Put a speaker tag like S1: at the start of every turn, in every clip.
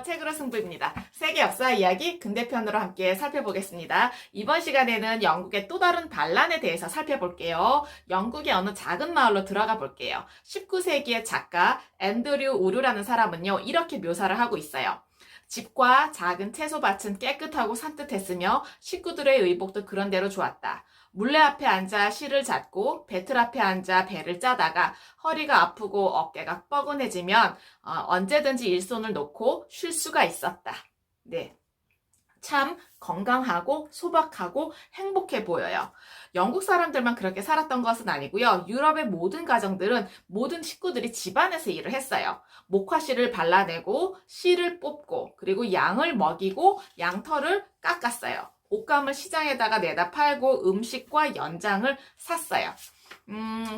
S1: 책으로 승부입니다. 세계 역사 이야기 근대편으로 함께 살펴보겠습니다. 이번 시간에는 영국의 또 다른 반란에 대해서 살펴볼게요. 영국의 어느 작은 마을로 들어가 볼게요. 19세기의 작가 앤드류 우르라는 사람은요, 이렇게 묘사를 하고 있어요. 집과 작은 채소밭은 깨끗하고 산뜻했으며 식구들의 의복도 그런대로 좋았다. 물레 앞에 앉아 실을 잡고 배틀 앞에 앉아 배를 짜다가 허리가 아프고 어깨가 뻐근해지면 언제든지 일손을 놓고 쉴 수가 있었다. 네. 참 건강하고 소박하고 행복해 보여요. 영국 사람들만 그렇게 살았던 것은 아니고요. 유럽의 모든 가정들은 모든 식구들이 집안에서 일을 했어요. 목화실을 발라내고 실을 뽑고 그리고 양을 먹이고 양털을 깎았어요. 옷감을 시장에다가 내다 팔고 음식과 연장을 샀어요.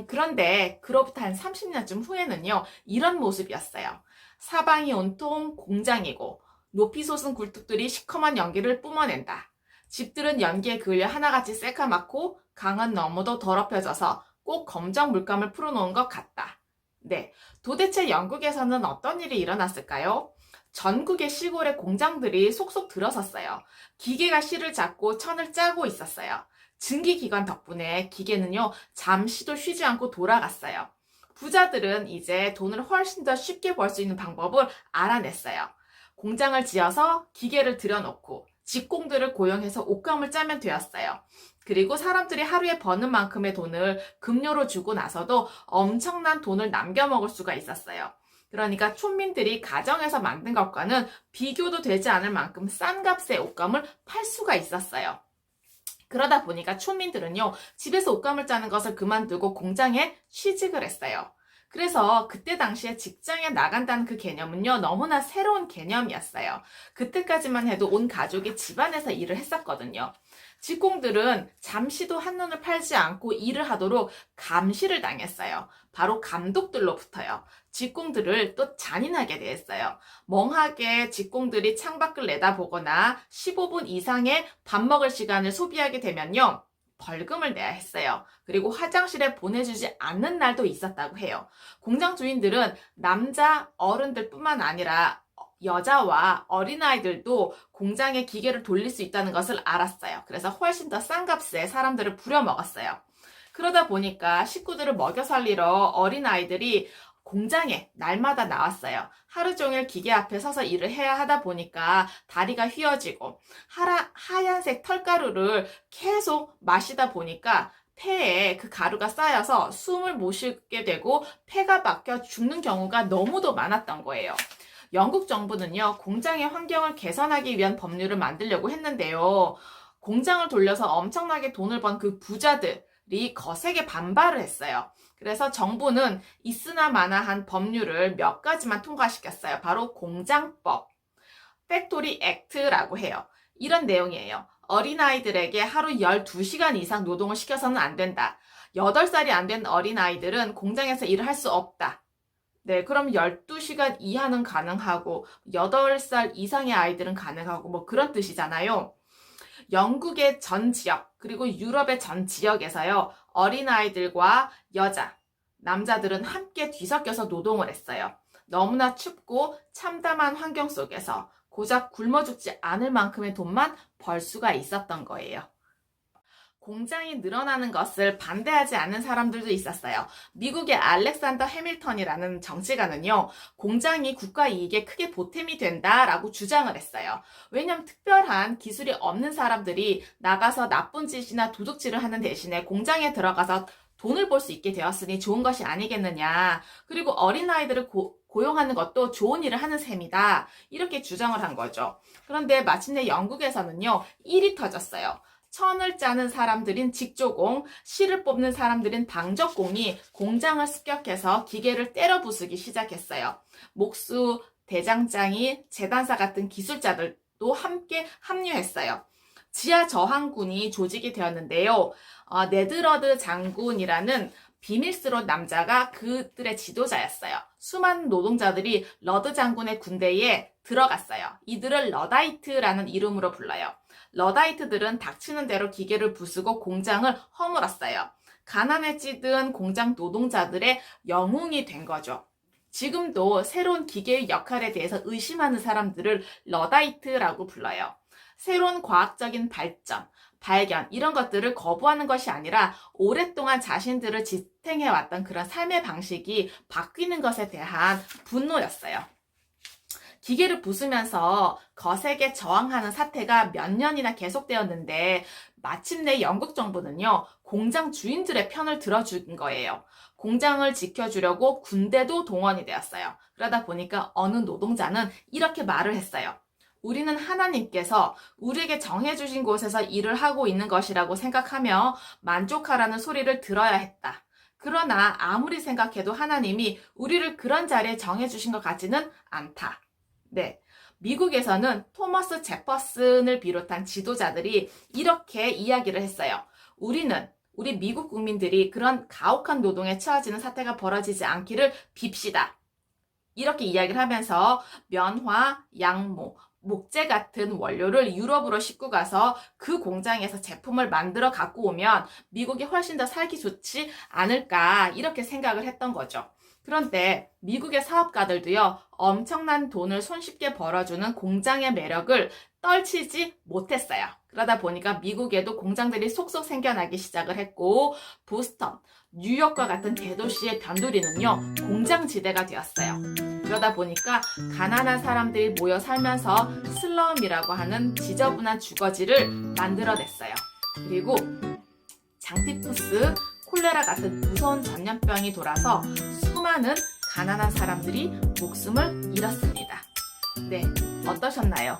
S1: 그런데 그로부터 한 30년쯤 후에는요, 이런 모습이었어요. 사방이 온통 공장이고 높이 솟은 굴뚝들이 시커먼 연기를 뿜어낸다. 집들은 연기에 그을려 하나같이 새카맣고 강은 너무도 더럽혀져서 꼭 검정 물감을 풀어놓은 것 같다. 네, 도대체 영국에서는 어떤 일이 일어났을까요? 전국의 시골의 공장들이 속속 들어섰어요. 기계가 실을 잡고 천을 짜고 있었어요. 증기기관 덕분에 기계는요, 잠시도 쉬지 않고 돌아갔어요. 부자들은 이제 돈을 훨씬 더 쉽게 벌 수 있는 방법을 알아냈어요. 공장을 지어서 기계를 들여놓고 직공들을 고용해서 옷감을 짜면 되었어요. 그리고 사람들이 하루에 버는 만큼의 돈을 급료로 주고 나서도 엄청난 돈을 남겨먹을 수가 있었어요. 그러니까 촌민들이 가정에서 만든 것과는 비교도 되지 않을 만큼 싼 값의 옷감을 팔 수가 있었어요. 그러다 보니까 촌민들은요, 집에서 옷감을 짜는 것을 그만두고 공장에 취직을 했어요. 그래서 그때 당시에 직장에 나간다는 그 개념은요, 너무나 새로운 개념이었어요. 그때까지만 해도 온 가족이 집안에서 일을 했었거든요. 직공들은 잠시도 한눈을 팔지 않고 일을 하도록 감시를 당했어요. 바로 감독들로부터요. 직공들을 또 잔인하게 대했어요. 멍하게 직공들이 창밖을 내다보거나 15분 이상의 밥 먹을 시간을 소비하게 되면요, 벌금을 내야 했어요. 그리고 화장실에 보내주지 않는 날도 있었다고 해요. 공장 주인들은 남자 어른들 뿐만 아니라 여자와 어린아이들도 공장의 기계를 돌릴 수 있다는 것을 알았어요. 그래서 훨씬 더 싼 값에 사람들을 부려먹었어요. 그러다 보니까 식구들을 먹여 살리러 어린아이들이 공장에 날마다 나왔어요. 하루 종일 기계 앞에 서서 일을 해야 하다 보니까 다리가 휘어지고 하얀색 털가루를 계속 마시다 보니까 폐에 그 가루가 쌓여서 숨을 못 쉬게 되고 폐가 막혀 죽는 경우가 너무도 많았던 거예요. 영국 정부는요, 공장의 환경을 개선하기 위한 법률을 만들려고 했는데요. 공장을 돌려서 엄청나게 돈을 번 그 부자들이 거세게 반발을 했어요. 그래서 정부는 있으나 마나한 법률을 몇 가지만 통과시켰어요. 바로 공장법, 팩토리 액트라고 해요. 이런 내용이에요. 어린아이들에게 하루 12시간 이상 노동을 시켜서는 안 된다. 8살이 안 된 어린아이들은 공장에서 일을 할 수 없다. 네, 그럼 12시간 이하는 가능하고 8살 이상의 아이들은 가능하고 뭐 그런 뜻이잖아요. 영국의 전 지역 그리고 유럽의 전 지역에서요, 어린아이들과 여자, 남자들은 함께 뒤섞여서 노동을 했어요. 너무나 춥고 참담한 환경 속에서 고작 굶어 죽지 않을 만큼의 돈만 벌 수가 있었던 거예요. 공장이 늘어나는 것을 반대하지 않는 사람들도 있었어요. 미국의 알렉산더 해밀턴이라는 정치가는요, 공장이 국가 이익에 크게 보탬이 된다라고 주장을 했어요. 왜냐하면 특별한 기술이 없는 사람들이 나가서 나쁜 짓이나 도둑질을 하는 대신에 공장에 들어가서 돈을 벌 수 있게 되었으니 좋은 것이 아니겠느냐. 그리고 어린아이들을 고용하는 것도 좋은 일을 하는 셈이다. 이렇게 주장을 한 거죠. 그런데 마침내 영국에서는요, 일이 터졌어요. 천을 짜는 사람들인 직조공, 실을 뽑는 사람들인 방적공이 공장을 습격해서 기계를 때려 부수기 시작했어요. 목수, 대장장이, 재단사 같은 기술자들도 함께 합류했어요. 지하 저항군이 조직이 되었는데요. 네드러드 장군이라는 비밀스러운 남자가 그들의 지도자였어요. 수많은 노동자들이 러드 장군의 군대에 들어갔어요. 이들을 러다이트라는 이름으로 불러요. 러다이트들은 닥치는 대로 기계를 부수고 공장을 허물었어요. 가난에 찌든 공장 노동자들의 영웅이 된 거죠. 지금도 새로운 기계의 역할에 대해서 의심하는 사람들을 러다이트라고 불러요. 새로운 과학적인 발전, 발견 이런 것들을 거부하는 것이 아니라 오랫동안 자신들을 지탱해왔던 그런 삶의 방식이 바뀌는 것에 대한 분노였어요. 기계를 부수면서 거세게 저항하는 사태가 몇 년이나 계속되었는데 마침내 영국 정부는요, 공장 주인들의 편을 들어준 거예요. 공장을 지켜주려고 군대도 동원이 되었어요. 그러다 보니까 어느 노동자는 이렇게 말을 했어요. 우리는 하나님께서 우리에게 정해주신 곳에서 일을 하고 있는 것이라고 생각하며 만족하라는 소리를 들어야 했다. 그러나 아무리 생각해도 하나님이 우리를 그런 자리에 정해주신 것 같지는 않다. 네. 미국에서는 토머스 제퍼슨을 비롯한 지도자들이 이렇게 이야기를 했어요. 우리 미국 국민들이 그런 가혹한 노동에 처해지는 사태가 벌어지지 않기를 빕시다. 이렇게 이야기를 하면서 면화, 양모, 목재 같은 원료를 유럽으로 싣고 가서 그 공장에서 제품을 만들어 갖고 오면 미국이 훨씬 더 살기 좋지 않을까 이렇게 생각을 했던 거죠. 그런데 미국의 사업가들도요, 엄청난 돈을 손쉽게 벌어주는 공장의 매력을 떨치지 못했어요. 그러다 보니까 미국에도 공장들이 속속 생겨나기 시작을 했고, 보스턴, 뉴욕과 같은 대도시의 변두리는요, 공장지대가 되었어요. 그러다 보니까 가난한 사람들이 모여 살면서 슬럼이라고 하는 지저분한 주거지를 만들어냈어요. 그리고 장티푸스, 콜레라 같은 무서운 전염병이 돌아서 수많은 가난한 사람들이 목숨을 잃었습니다. 네, 어떠셨나요?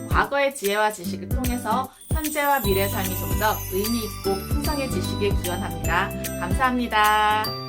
S1: 과거의 지혜와 지식을 통해서 현재와 미래 삶이 좀 더 의미 있고 풍성해지시길 기원합니다. 감사합니다.